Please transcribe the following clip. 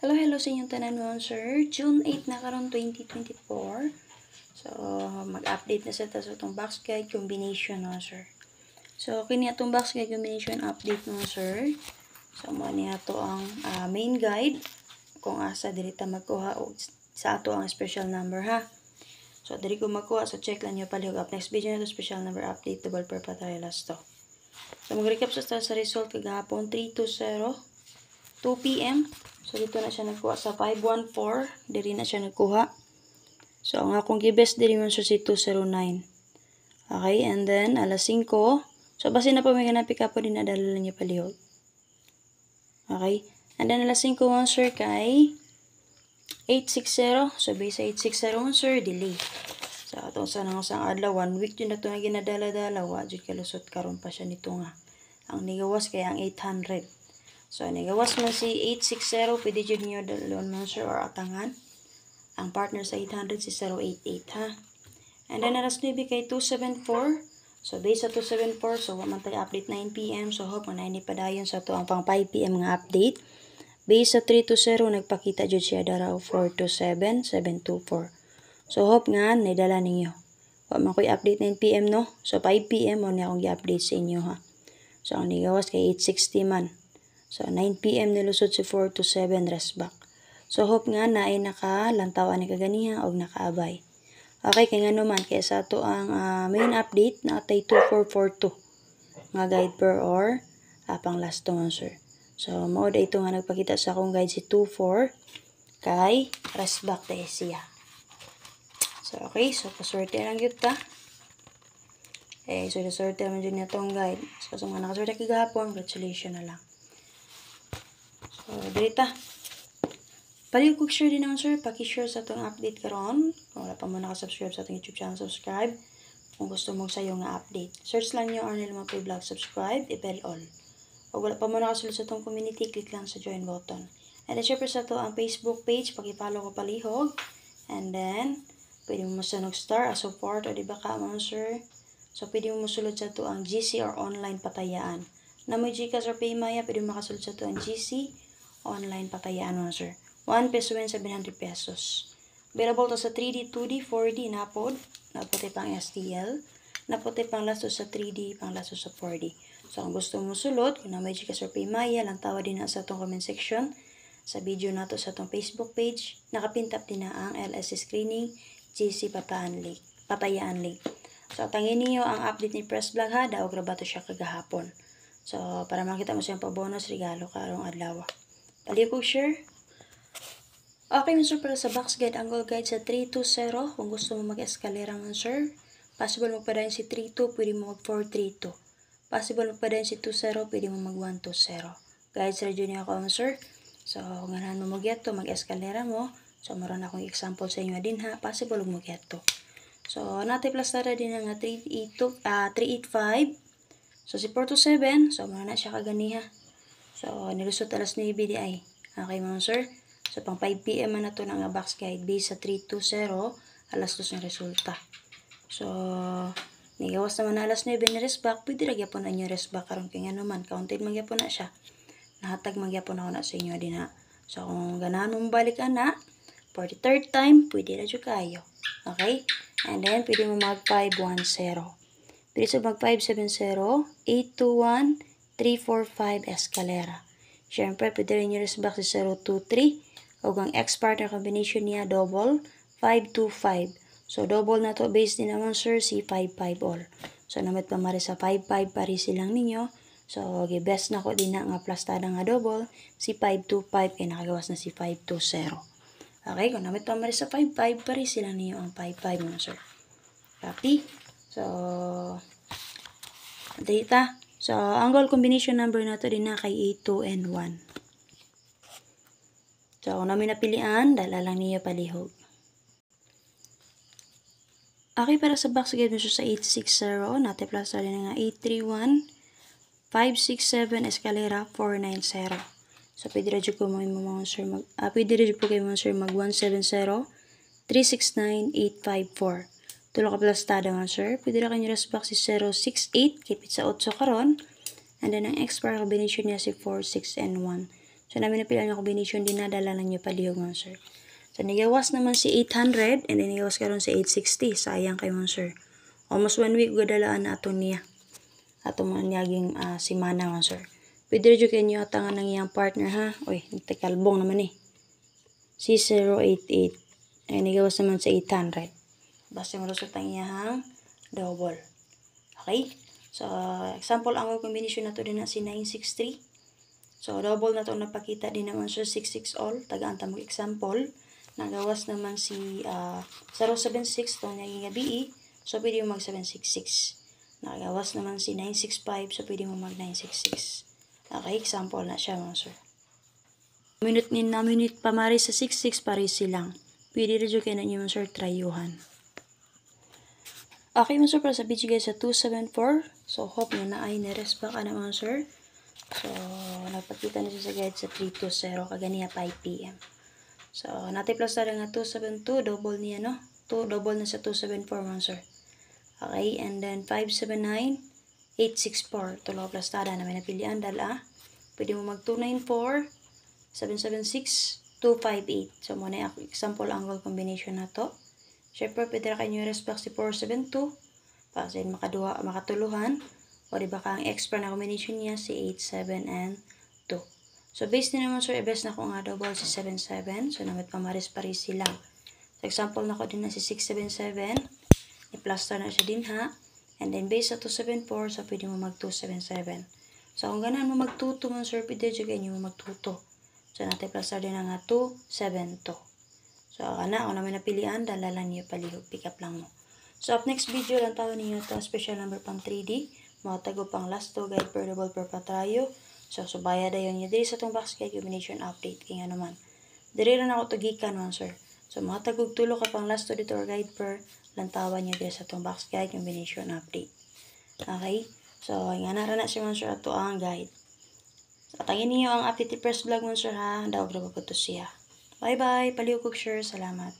Hello sa inyong tanan mo, sir. June 8 na karon 2024. So, mag-update na sa itong box guide combination, no, sir. So, kini atong box guide combination update, no, sir. So, mo niya to ang main guide kung asa diri ta magkuha og sa ato ang special number, ha. So, diri ko magkuha, so check lang nyo palihog up. Next video na to, special number update, double purpose last to. So, mag-recap sa result kagahapon, 320, 2 p.m. So, dito na siya nagkuha sa 514. Diri na siya nagkuha. So, ang akong gibes diri man siya si 209. Okay, and then, alas 5. So, basi na po may ganapik po din nadala niya palihog. Okay, and then alas 5 man sir kay 860. So, base sa 860 man sir, delay. So, atong sa nang adlaw, 1 week yun na ito na ginadala-dala. Wajud kalusot karon pa siya nito nga. Ang nigawas kaya ang 800. So, nigawas man si 860, pwede dyan nyo dalon man sir or atangan. Ang partner sa 800 si 088, ha. And then, alas 9 kay 274. So, base sa 274, so, waman tayo update 9 p.m. So, hope na inipadayon sa to ang pang 5 p.m. nga update. Base sa 320, nagpakita dyan siya daraw 427, 724. So, hope nga, naidala ninyo. Waman ko'y update 9 p.m. no? So, 5 p.m. mo na akong i-update sa inyo, ha. So, ang nigawas kay 860 man. So, 9 p.m. nilusod si 4 to 7 rest back. So, hope nga na ay nakalantawan ni kaganiha o nakaabay. Okay, kaya nga naman, kaya sa ito ang main update na atay 2442 nga guide per or pang last to man, sir. So, mao da ito nga nagpakita sa akong guide si 24 kay rest back tayo siya. So, okay, so paswerte lang yun ta. Eh, so, naswerte naman dyan itong guide. So, sa mga nakaswerte kagahapon, congratulations na lang. So, dirita. Palihog kong share din naman, sir. Paki-share sa itong update karon. Kung wala pa mo nakasubscribe sa itong YouTube channel, subscribe. Kung gusto mong sayo nga update. Search lang nyo Arnel Mapoy Vlog. Subscribe, i-bell all. Kung wala pa mo nakasulod sa itong community, click lang sa join button. And then, syempre sa ito ang Facebook page. Paki-follow ko palihog. And then, pwede mo masanog star as support o diba ka mo, sir. So, pwede mo masulod sa ito ang GC or online patayaan. Na may Gcash or Paymaya, pwede mo makasulod sa ito ang GC online patayaan mo, sir. 1 peso and 700 pesos. Available to sa 3D, 2D, 4D, napod. Napote pang STL. Napote pang lasto sa 3D, pang lasto sa 4D. So, kung gusto mo sulod, kung na may Gcash or Paymaya, lang tawa din na sa itong comment section. Sa video na to sa itong Facebook page, nakapintap din na ang LS screening, GC Patayaan Link. So, tangin niyo ang update ni Press Vlog, ha. Daog rabato siya kagahapon. So, para makita mo siyang pa-bonus regalo karong adlaw. Palihog ko share. Okay, sir, para sa box guide, angle guide sa 320. Kung gusto mo mag-escalera man, sir. Possible magpadayon si 32, pwede mo mag-432. Possible magpadayon si 20, pwede mo mag-120. Guide sa radyo niya ako, sir. So, kung ganahan mo mag-get to, mag-escalera mo. So, maroon akong example sa inyo din, ha. Possible mag-get to. So, natin plastada din nga 385. So, si 427. So, maroon na siya kaganiha. So, nilusot alas 9 di ay. Okay, mga sir. So, pang 5 p.m. na ito nga box guide base sa 320, alas 2 ng resulta. So, nigawas naman na alas 9 na rest back, pwede nagyapon na inyo rest back karon kaya naman, counted magyapon na siya. Nahatag magyapon ako na sa inyo din ha. So, kung ganahan mong balik na, for the third time, pwede na dyan kayo. Okay? And then, pwede mo mag 510. Pwede sa mag 570, 821, 345 escalera. Siyempre, pwede rin yung rest back sa 023. O ang X-partner combination niya, double, 525. So, double na to, base din naman, sir, si 55 all. So, namit pa mari sa 55, pari silang ninyo. So, okay, best na ko din na nga plastada nga double, si 525, kaya nakagawas na si 520. Okay, kung namit pa mari sa 55, pari silang ninyo ang 55 mo, sir. Copy. So, data. So, angle combination number na to din na kay 8, 2, and 1. So, kung namin napilian, dala lang niyo palihog. Okay, para sa box guide mo sa 860, natin plus rin nga 831, 567, escalera, 490. So, pwede rin po kayo mga sir mag 170, 369, 854. Tulo ka plastada mga sir. Pwede rin kanyo rest box si 068, kipit sa 8 karon. And then, ang expire combination niya si 4, 6, and 1. So, namin napilihan yung combination din na dala lang nyo palihog mga sir. So, nagawas naman si 800 and then nagawas karon si 860. Sayang kay mga sir. Almost 1 week gadalaan na ato niya. Ato mga niyaging simana mga sir. Pwede rin kayo nyo atangan ng iyang partner ha. Uy, nagtakalbong naman si 088. Ay, nagawas naman sa 800. Basta malusot ang iyang double. Okay? So, example, ang combination na to din na si 963. So, double na to napakita din naman siya 66 all. Tagaan ta mag-example. Nagawas naman si 076 to naging gabi. So, pwede mo mag 766. Nagawas naman si 965. So, pwede mo mag 966. Okay, example na siya mga sir. Minute pamari sa 66 pare silang. Pwede rin kayo na nyo mga sir tryuhan. Okay mga sir, para sa video guys sa 274. So, hope nyo na ay nirespa ka na mga sir. So, nagpakita na siya sa guide sa 320 kaganiya 5 PM. So, natin plus na nga 272, double niya, no? Double na sa 274, mga sir. Okay, and then 579, 864. Tulo plus tada na may napilian, dala. Pwede mo mag 294, 776, 258. So, muna yung example angle combination na to. Siyempre, pwede na kayo respect si 472. Para sa makatuluhan. O diba ka ang extra na combination niya si 8, 7, and 2. So, base din naman sir, i-base na ko nga double si 7, 7. So, namit pamaris-paris sila. So, example na ko din na si 6, 7, 7. I-plaster na siya din ha. And then, base sa 2, 7, 4. So, pwede mo mag 2, 7, 7. So, kung ganahan mo mag 2, 2 mga sir, pwede dyan mo mag 2, 2. So, natin plaster din na nga 2, 7, 2. So, kung naman napilian, dalalan niyo palihog. Pick up lang mo. So, up next video lang tayo ninyo ito. Special number pang 3D. Mga tago pang last to guide per double per patrayo. So, subaya dayon nyo diri sa itong box guide combination update. Kaya nga naman. Diri rin ako tugikan man sir. So, mga tagog tulo ka pang last to dito or guide per lantawan nyo diri sa itong box guide combination update. Okay? So, nga na siya man sir ato ang guide. So, tangin niyo ang update first vlog man sir ha. Dawag na po siya. Bye bye. Palihog sir. Salamat.